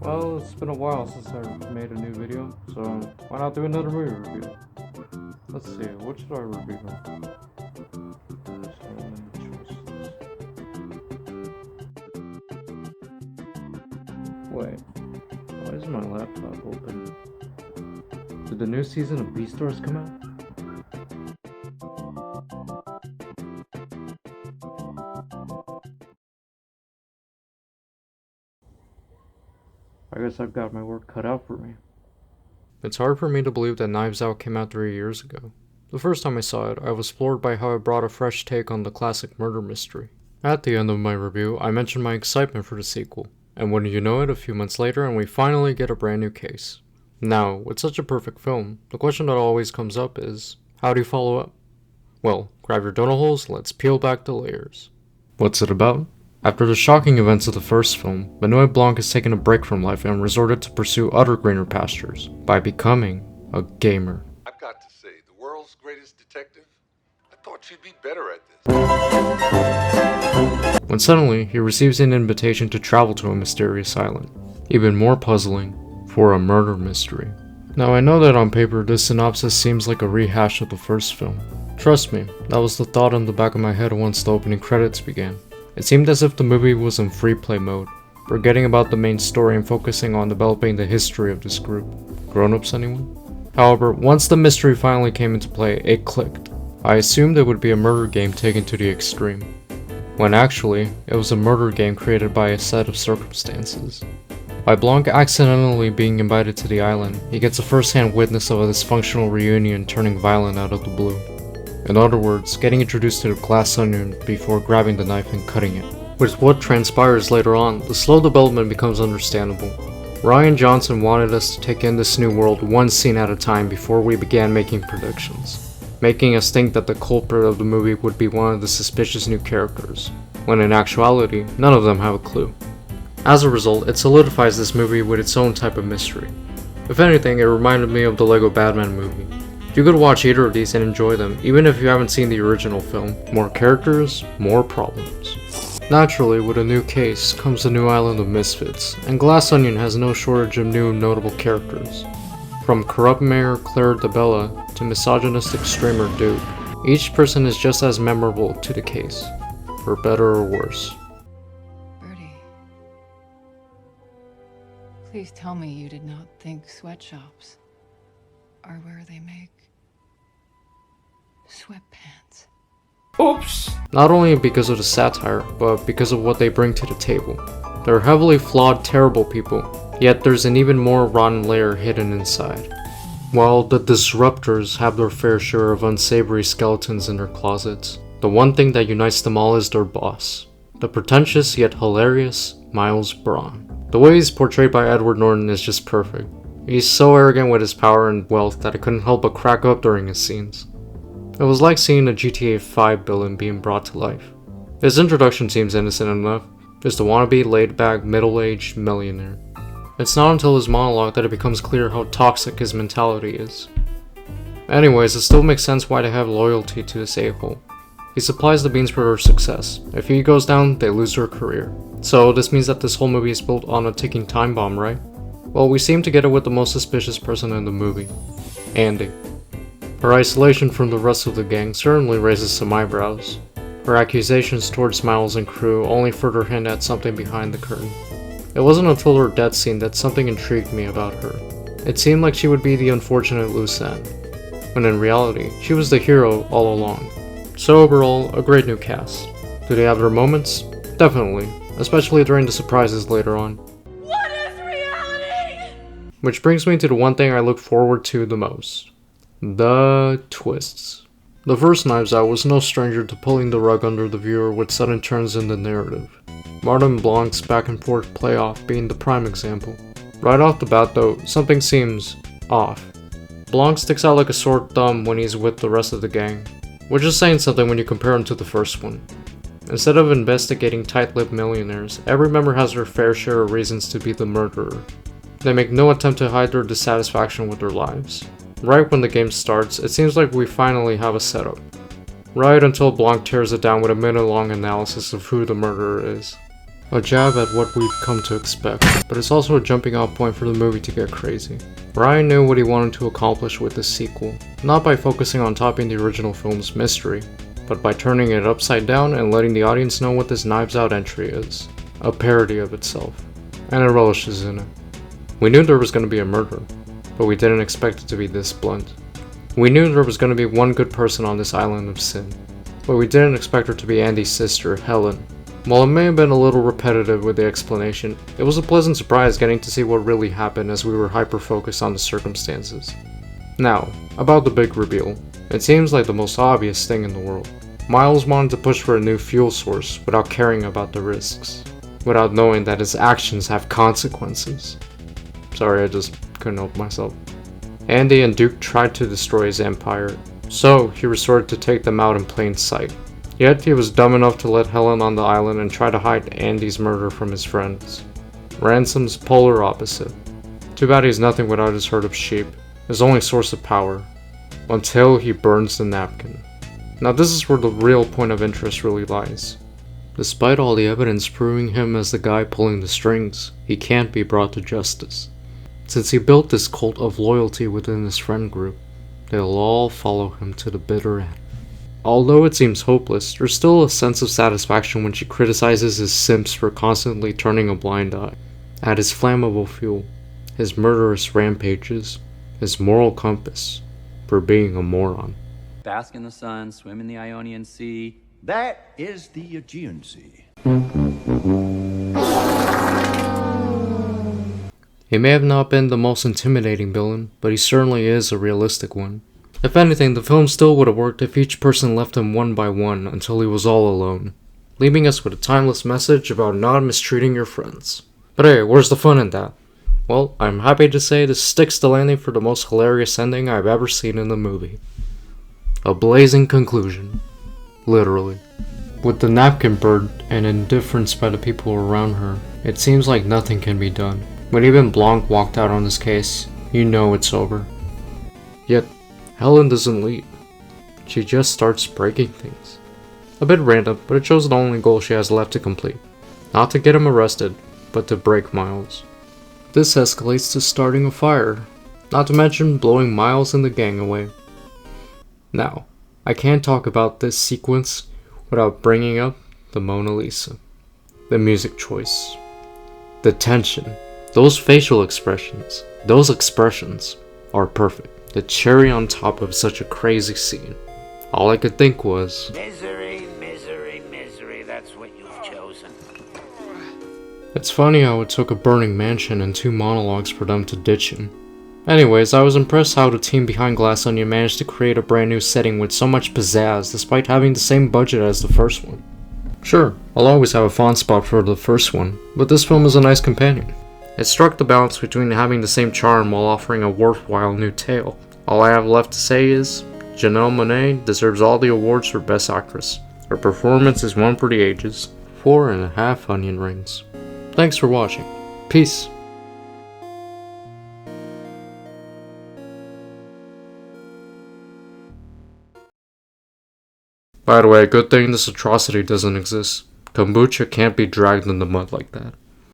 Well, it's been a while since I made a new video, so why not do another movie review? Let's see, what should I review? Wait, why is my laptop open? Did the new season of Beastars come out? I guess I've got my work cut out for me. It's hard for me to believe that Knives Out came out 3 years ago. The first time I saw it, I was floored by how it brought a fresh take on the classic murder mystery. At the end of my review, I mentioned my excitement for the sequel, and wouldn't you know it, a few months later and we finally get a brand new case. Now, with such a perfect film, the question that always comes up is, how do you follow up? Well, grab your donut holes, let's peel back the layers. What's it about? After the shocking events of the first film, Benoit Blanc has taken a break from life and resorted to pursue other greener pastures by becoming a gamer. I've got to say, the world's greatest detective? I thought you'd be better at this. When suddenly, he receives an invitation to travel to a mysterious island. Even more puzzling, for a murder mystery. Now I know that on paper this synopsis seems like a rehash of the first film. Trust me, that was the thought in the back of my head once the opening credits began. It seemed as if the movie was in free play mode, forgetting about the main story and focusing on developing the history of this group. Grown-ups anyone? However, once the mystery finally came into play, it clicked. I assumed it would be a murder game taken to the extreme, when actually, it was a murder game created by a set of circumstances. By Blanc accidentally being invited to the island, he gets a first-hand witness of a dysfunctional reunion turning violent out of the blue. In other words, getting introduced to the glass onion before grabbing the knife and cutting it. With what transpires later on, the slow development becomes understandable. Rian Johnson wanted us to take in this new world one scene at a time before we began making predictions, making us think that the culprit of the movie would be one of the suspicious new characters, when in actuality, none of them have a clue. As a result, it solidifies this movie with its own type of mystery. If anything, it reminded me of the Lego Batman movie. You could watch either of these and enjoy them, even if you haven't seen the original film. More characters, more problems. Naturally, with a new case comes a new island of misfits, and Glass Onion has no shortage of new notable characters. From corrupt Mayor Claire DeBella to misogynistic streamer Duke, each person is just as memorable to the case, for better or worse. Bertie, please tell me you did not think sweatshops are where they make sweatpants. Oops! Not only because of the satire, but because of what they bring to the table. They're heavily flawed, terrible people, yet there's an even more rotten layer hidden inside. While the disruptors have their fair share of unsavory skeletons in their closets, the one thing that unites them all is their boss, the pretentious yet hilarious Miles Braun. The way he's portrayed by Edward Norton is just perfect. He's so arrogant with his power and wealth that I couldn't help but crack up during his scenes. It was like seeing a GTA 5 villain being brought to life. His introduction seems innocent enough, just a wannabe laid-back middle-aged millionaire. It's not until his monologue that it becomes clear how toxic his mentality is. Anyways, it still makes sense why they have loyalty to this a-hole. He supplies the beans for their success. If he goes down, they lose their career. So this means that this whole movie is built on a ticking time bomb, right? Well, we seem to get it with the most suspicious person in the movie, Andy. Her isolation from the rest of the gang certainly raises some eyebrows. Her accusations towards Miles and crew only further hint at something behind the curtain. It wasn't until her death scene that something intrigued me about her. It seemed like she would be the unfortunate loose end, when in reality, she was the hero all along. So overall, a great new cast. Do they have their moments? Definitely, especially during the surprises later on. What is reality? Which brings me to the one thing I look forward to the most. The twists. The first Knives Out was no stranger to pulling the rug under the viewer with sudden turns in the narrative. Martin Blanc's back and forth playoff being the prime example. Right off the bat though, something seems off. Blanc sticks out like a sore thumb when he's with the rest of the gang, which is saying something when you compare him to the first one. Instead of investigating tight-lipped millionaires, every member has their fair share of reasons to be the murderer. They make no attempt to hide their dissatisfaction with their lives. Right when the game starts, it seems like we finally have a setup. Right until Blanc tears it down with a minute-long analysis of who the murderer is. A jab at what we've come to expect, but it's also a jumping off point for the movie to get crazy. Ryan knew what he wanted to accomplish with this sequel, not by focusing on topping the original film's mystery, but by turning it upside down and letting the audience know what this Knives Out entry is. A parody of itself. And it relishes in it. We knew there was going to be a murder, but we didn't expect it to be this blunt. We knew there was going to be one good person on this island of sin, but we didn't expect her to be Andy's sister, Helen. While it may have been a little repetitive with the explanation, it was a pleasant surprise getting to see what really happened as we were hyper-focused on the circumstances. Now, about the big reveal. It seems like the most obvious thing in the world. Miles wanted to push for a new fuel source without caring about the risks, without knowing that his actions have consequences. Sorry, I just couldn't help myself. Andy and Duke tried to destroy his empire, so he resorted to take them out in plain sight. Yet he was dumb enough to let Helen on the island and try to hide Andy's murder from his friends. Ransom's polar opposite. Too bad he's nothing without his herd of sheep, his only source of power, until he burns the napkin. Now this is where the real point of interest really lies. Despite all the evidence proving him as the guy pulling the strings, he can't be brought to justice. Since he built this cult of loyalty within his friend group, they'll all follow him to the bitter end. Although it seems hopeless, there's still a sense of satisfaction when she criticizes his simps for constantly turning a blind eye at his flammable fuel, his murderous rampages, his moral compass, for being a moron. Bask in the sun, swim in the Ionian Sea. That is the Aegean Sea. He may have not been the most intimidating villain, but he certainly is a realistic one. If anything, the film still would have worked if each person left him one by one until he was all alone, leaving us with a timeless message about not mistreating your friends. But hey, where's the fun in that? Well, I'm happy to say this sticks the landing for the most hilarious ending I've ever seen in a movie. A blazing conclusion. Literally. With the napkin bird and indifference by the people around her, it seems like nothing can be done. When even Blanc walked out on this case, you know it's over. Yet, Helen doesn't leave. She just starts breaking things. A bit random, but it shows the only goal she has left to complete. Not to get him arrested, but to break Miles. This escalates to starting a fire, not to mention blowing Miles and the gang away. Now, I can't talk about this sequence without bringing up the Mona Lisa. The music choice. The tension. Those facial expressions. Those expressions are perfect. The cherry on top of such a crazy scene. All I could think was, Misery, misery, misery, that's what you've chosen. it's funny how it took a burning mansion and 2 monologues for them to ditch him. Anyways, I was impressed how the team behind Glass Onion managed to create a brand new setting with so much pizzazz despite having the same budget as the first one. Sure, I'll always have a fond spot for the first one, but this film is a nice companion. It struck the balance between having the same charm while offering a worthwhile new tale. All I have left to say is, Janelle Monáe deserves all the awards for Best Actress. Her performance is one for the ages. 4.5 onion rings. Thanks for watching. Peace. By the way, good thing this atrocity doesn't exist. Kombucha can't be dragged in the mud like that.